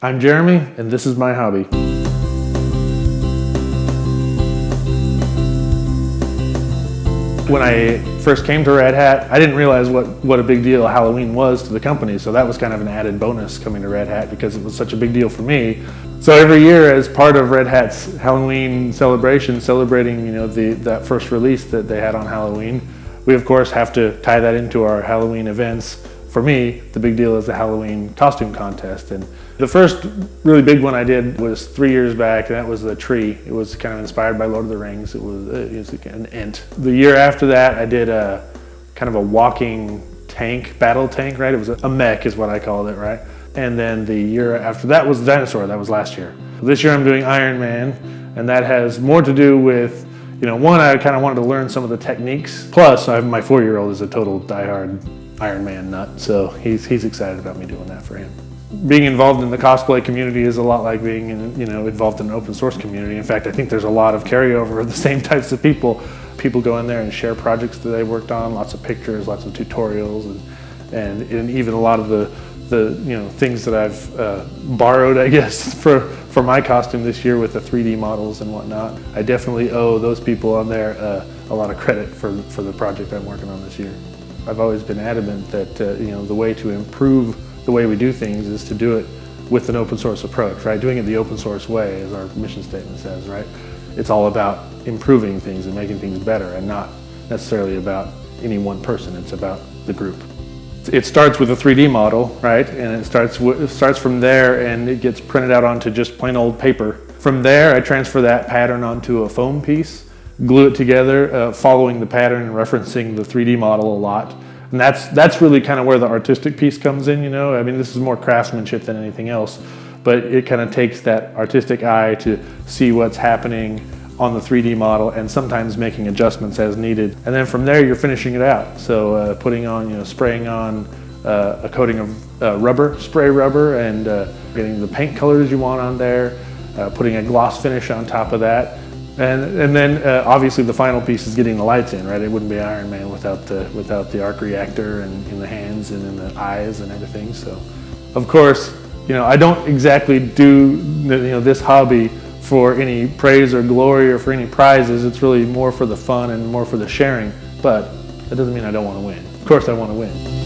I'm Jeremy, and this is my hobby. When I first came to Red Hat, I didn't realize what a big deal Halloween was to the company, so that was kind of an added bonus coming to Red Hat because it was such a big deal for me. So every year, as part of Red Hat's Halloween celebration, celebrating that first release that they had on Halloween, we of course have to tie that into our Halloween events. For me, the big deal is the Halloween costume contest. And the first really big one I did was 3 years back, and that was the tree. It was kind of inspired by Lord of the Rings. It was an Ent. The year after that, I did a kind of a walking tank, battle tank, right? It was a mech is what I called it, right? And then the year after that was the dinosaur. That was last year. This year I'm doing Iron Man, and that has more to do with, one, I kind of wanted to learn some of the techniques. Plus, my 4-year-old is a total diehard Iron Man nut, so he's excited about me doing that for him. Being involved in the cosplay community is a lot like being involved in an open source community. In fact, I think there's a lot of carryover of the same types of people. People go in there and share projects that they worked on, lots of pictures, lots of tutorials, and even a lot of the things that I've borrowed, I guess, for my costume this year with the 3D models and whatnot. I definitely owe those people on there a lot of credit for the project I'm working on this year. I've always been adamant that the way to improve the way we do things is to do it with an open source approach, right? Doing it the open source way, as our mission statement says, right? It's all about improving things and making things better, and not necessarily about any one person. It's about the group. It starts with a 3D model, right? And it starts from there, and it gets printed out onto just plain old paper. From there, I transfer that pattern onto a foam piece, glue it together, following the pattern and referencing the 3D model a lot. And that's really kind of where the artistic piece comes in, I mean, this is more craftsmanship than anything else, but it kind of takes that artistic eye to see what's happening on the 3D model and sometimes making adjustments as needed. And then from there, you're finishing it out. So putting on, spraying on a coating of spray rubber, and getting the paint colors you want on there, putting a gloss finish on top of that. And then obviously the final piece is getting the lights in, right? It wouldn't be Iron Man without the arc reactor and in the hands and in the eyes and everything. So, of course, I don't exactly do this hobby for any praise or glory or for any prizes. It's really more for the fun and more for the sharing. But that doesn't mean I don't want to win. Of course, I want to win.